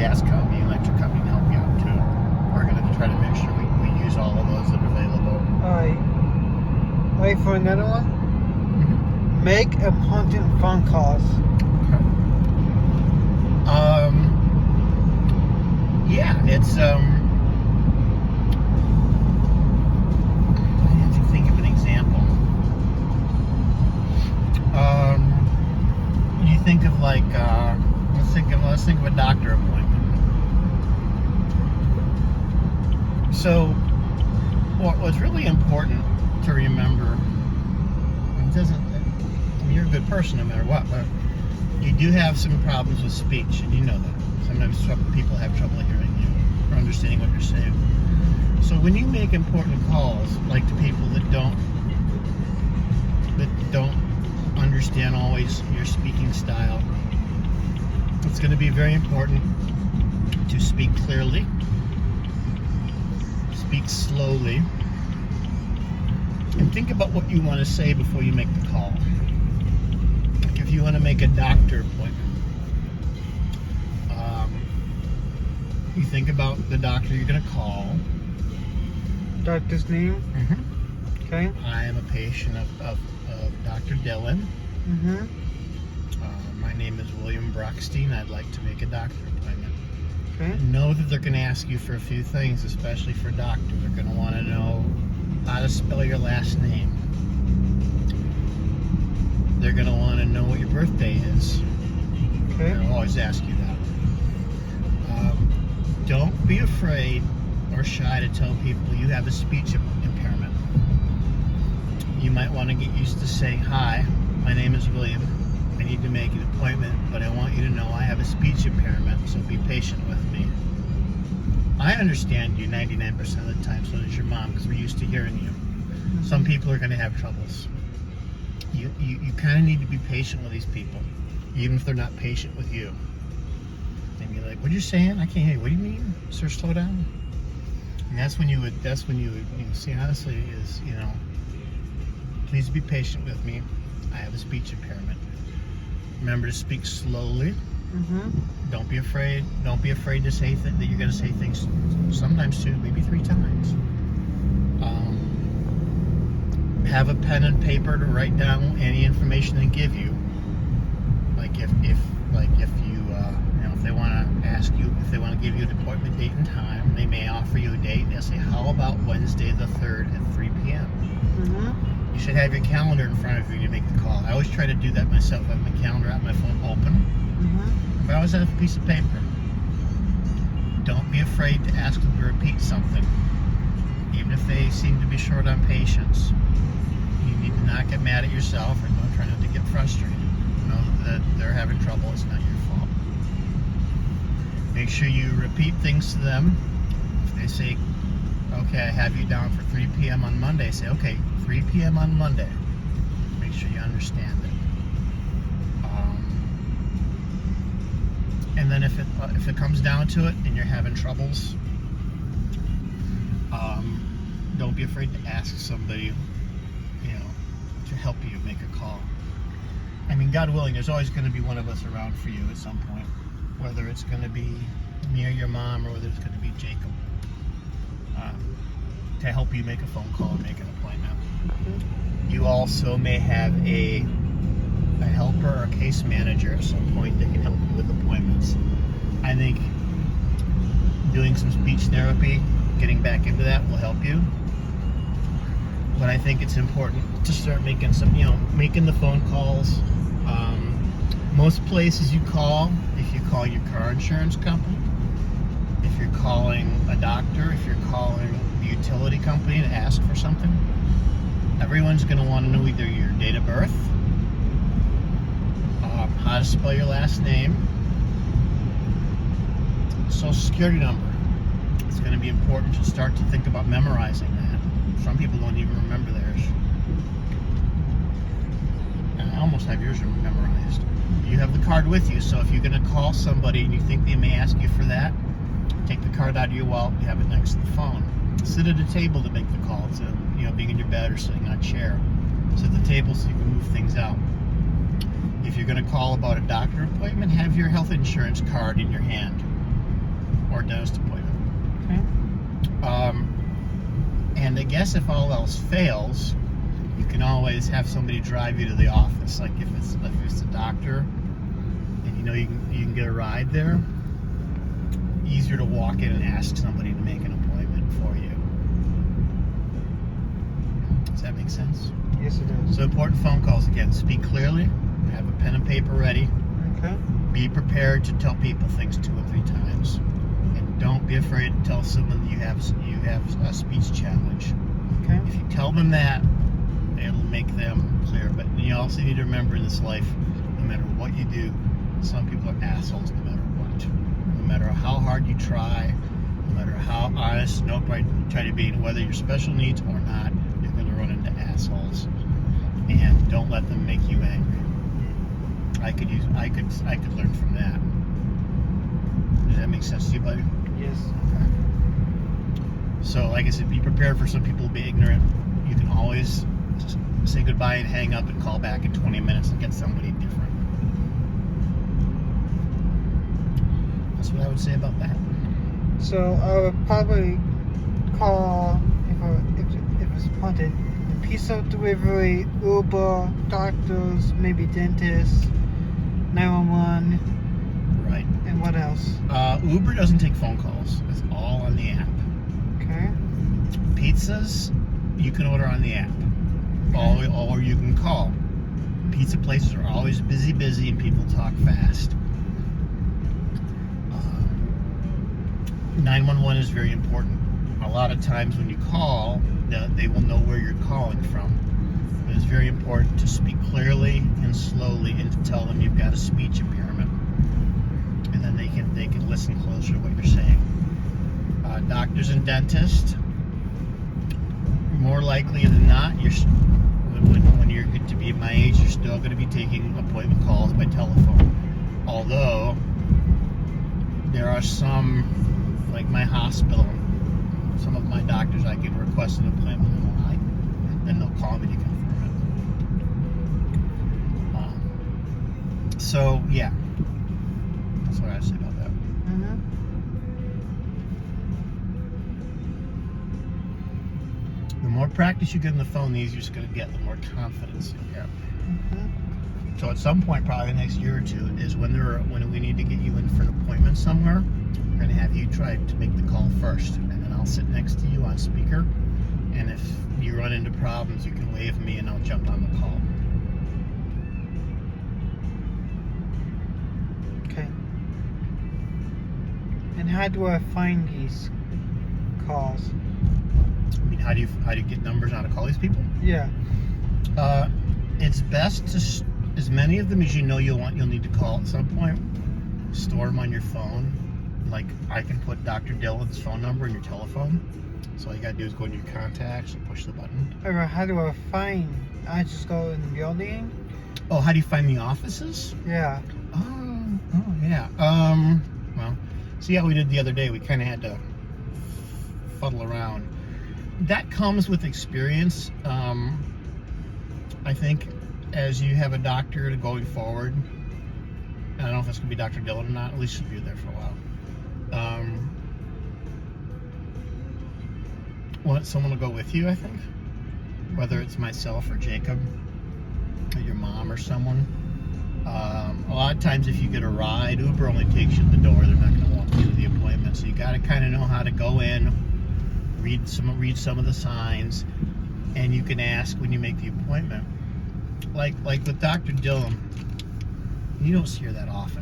gas company, electric company to help you out too. We're going to try to make sure we use all of those that are available. Alright. Wait for another one. Mm-hmm. Make important phone calls. Yeah, it's I have to think of an example. You think of like let's think of a doctor appointment. So what's really important to remember, you're a good person no matter what, but you do have some problems with speech, and you know that. Sometimes people have trouble hearing you or understanding what you're saying. So when you make important calls, like to people that don't understand always your speaking style, it's going to be very important to speak clearly, speak slowly, and think about what you want to say before you make the call. Like if you want to make a doctor appointment, you think about the doctor you're going to call. Doctor's name. Mm-hmm. Okay. I am a patient of Dr. Dillon. Mm-hmm. My name is William Brockstein. I'd like to make a doctor appointment. Okay. Know that they're going to ask you for a few things, especially for doctors. They're going to want to know how to spell your last name. They're going to want to know what your birthday is. Okay. They'll always ask you that. Don't be afraid or shy to tell people you have a speech impairment. You might want to get used to saying, "Hi, my name is William. I need to make an appointment, but I want you to know I have a speech impairment, so be patient with me." I understand you 99% of the time, so does your mom, because we're used to hearing you. Some people are going to have troubles. You kind of need to be patient with these people, even if they're not patient with you. They'd be like, "What are you saying? I can't hear you. What do you mean? Sir, slow down." And that's when you would see, honestly, is, please be patient with me. I have a speech impairment. Remember to speak slowly. Mm-hmm. Don't be afraid. Don't be afraid to say that you're going to say things sometimes 2, maybe 3 times. Have a pen and paper to write down any information they give you. Like if they want to ask you, if they want to give you an appointment date and time, they may offer you a date. They'll say, "How about Wednesday the 3rd at 3 p.m.?" Mm-hmm. You should have your calendar in front of you to make the call. I always try to do that myself. I have my calendar out, my phone open. Mm-hmm. But I always have a piece of paper. Don't be afraid to ask them to repeat something, even if they seem to be short on patience. You need to not get mad at yourself, or don't try not to get frustrated. Know that they're having trouble. It's not your fault. Make sure you repeat things to them. If they say, "Okay, I have you down for 3 p.m. on Monday," say, "Okay, 3 p.m. on Monday." Make sure you understand it. And then if it comes down to it and you're having troubles, don't be afraid to ask somebody, to help you make a call. I mean, God willing, there's always going to be one of us around for you at some point, whether it's going to be me or your mom, or whether it's going to be Jacob, to help you make a phone call and make an appointment. You also may have a helper or a case manager at some point that can help you with appointments. I think doing some speech therapy, getting back into that, will help you. But I think it's important to start making making the phone calls. Most places you call, if you call your car insurance company, if you're calling a doctor, if you're calling the utility company to ask for something, everyone's going to want to know either your date of birth, how to spell your last name, social security number. It's going to be important to start to think about memorizing that. Some people don't even remember theirs. And I almost have yours memorized. You have the card with you, so if you're going to call somebody and you think they may ask you for that, take the card out of your wallet, you have it next to the phone. Sit at a table to make the call instead of being in your bed or sitting on a chair. Sit at the table so you can move things out. If you're going to call about a doctor appointment, have your health insurance card in your hand. or dentist appointment. Okay. And I guess if all else fails, you can always have somebody drive you to the office. Like if it's a doctor, and you know you can get a ride there. Easier to walk in and ask somebody to make an appointment for you. Does that make sense? Yes, it does. So important phone calls again. Speak clearly. Have a pen and paper ready. Okay. Be prepared to tell people things 2 or 3 times, and don't be afraid to tell someone you have a speech challenge. Okay. If you tell them that, it'll make them clear. But you also need to remember in this life, no matter what you do, some people are assholes no matter what. No matter how hard you try, no matter how honest, nobody try to be, whether you're special needs or not, you're going to run into assholes. And don't let them make you angry. I could learn from that. Does that make sense to you, buddy? Yes. Okay. So, like I said, be prepared for some people to be ignorant. You can always just say goodbye and hang up and call back in 20 minutes and get somebody different. That's what I would say about that. So I would probably call if it's haunted. The pizza delivery, Uber, doctors, maybe dentists, 911, Right. and what else? Uber doesn't take phone calls. It's all on the app. Okay. Pizzas, you can order on the app. Or you can call. Pizza places are always busy, and people talk fast. 911 is very important. A lot of times when you call, they will know where you're calling from. But it's very important to speak clearly and slowly and to tell them you've got a speech impairment. And then they can listen closer to what you're saying. Doctors and dentists, more likely than not, when you're good to be my age, you're still going to be taking appointment calls by telephone. Although there are some, like my hospital, some of my doctors, I can request an appointment online, and they'll call me to confirm it. So yeah, that's what I say about that. Mm-hmm. The more practice you get on the phone, the easier it's going to get, the more confidence you'll get. Mm-hmm. So at some point, probably the next year or two, is when we need to get you in for an appointment somewhere. We're going to have you try to make the call first, and then I'll sit next to you on speaker. And if you run into problems, you can wave me, and I'll jump on the call. Okay. And how do I find these calls? I mean, how do you get numbers on how to call these people? Yeah. It's best to as many of them as you know you'll need to call at some point. Store them on your phone. Like I can put Dr. Dillon's phone number in your telephone. So all you gotta do is go in your contacts and push the button. Or how do I find? I just go in the building. Oh, how do you find the offices? Yeah. Oh yeah. Well, see how we did the other day. We kind of had to fuddle around. That comes with experience. I think as you have a doctor going forward, I don't know if it's going to be Dr. Dillon or not, at least she'll be there for a while. Want someone to go with you, I think. Whether it's myself or Jacob, or your mom or someone. A lot of times if you get a ride, Uber only takes you to the door. They're not going to walk you to the appointment. So you got to kind of know how to go in, read some of the signs, and you can ask when you make the appointment. Like with Dr. Dillon, you don't see her that often.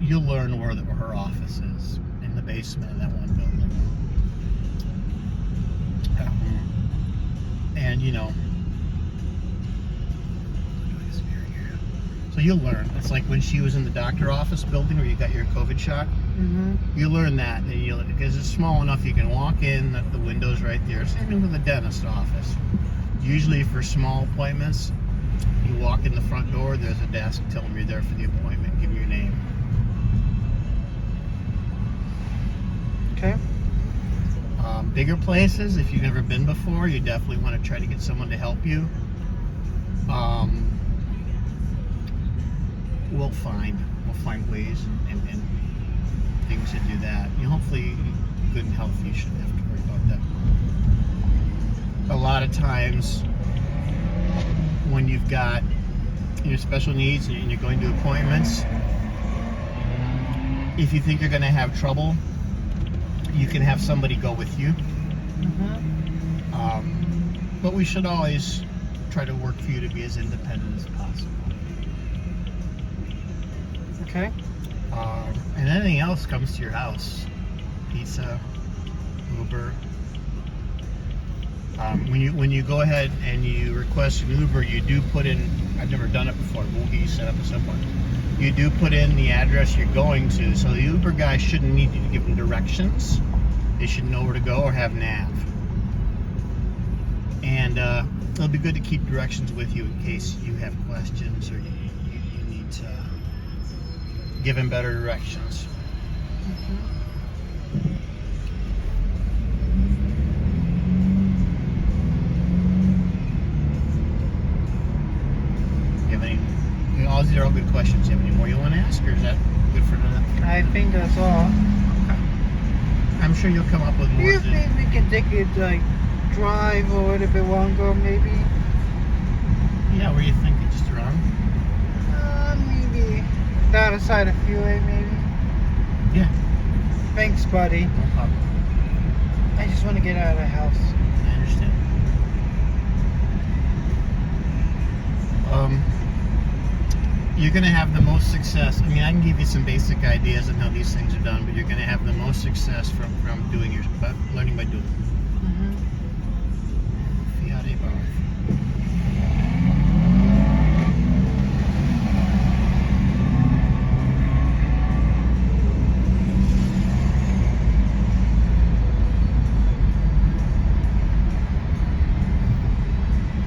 You'll learn where her office is, in the basement of that one building. And you know, so you'll learn. It's like when she was in the doctor office building where you got your COVID shot. Mm-hmm. You learn that, and because it's small enough, you can walk in. The window's right there. Same thing with the dentist office. Usually for small appointments, you walk in the front door. There's a desk. Tell them you're there for the appointment. Give your name. Okay. Bigger places, if you've never been before, you definitely want to try to get someone to help you. We'll find ways and things to do that. Hopefully, good and healthy, you shouldn't have to worry about that. A lot of times, when you've got special needs and you're going to appointments, if you think you're going to have trouble, you can have somebody go with you. But we should always try to work for you to be as independent as possible. Okay. And anything else comes to your house, pizza, Uber. When you go ahead and you request an Uber, you do put in, I've never done it before, we'll get you set up at some point. You do put in the address you're going to, so the Uber guy shouldn't need you to give them directions. They should know where to go or have nav. And it'll be good to keep directions with you in case you have questions or you need to give him better directions. All these are all good questions. Do you have any more you want to ask, or is that good for tonight? I think that's all. Okay. I'm sure you'll come up with Do more. you think we can take it, like, drive a little bit longer, maybe? Yeah, where you thinking? Just around? Maybe the other side of freeway, maybe. Yeah. Thanks, buddy. No problem. I just want to get out of the house. I understand. You're going to have the most success. I mean, I can give you some basic ideas on how these things are done, but you're going to have the most success from doing learning by doing. Fiat Abarth.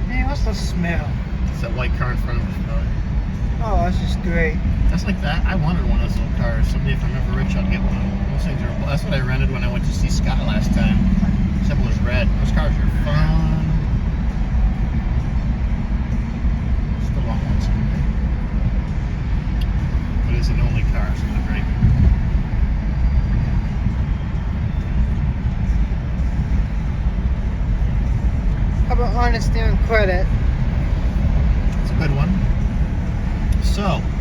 Hey, what's the smell? It's that white car in front of us, probably. Oh, that's just great. That's like that. I wanted one of those little cars. Someday, if I'm ever rich, I'll get one. Those things are. That's what I rented when I went to see Scott last time. Except it was red. Those cars are fun. Still want one someday. But it's an only car, so not great. How about honesty and credit? It's a good one. So.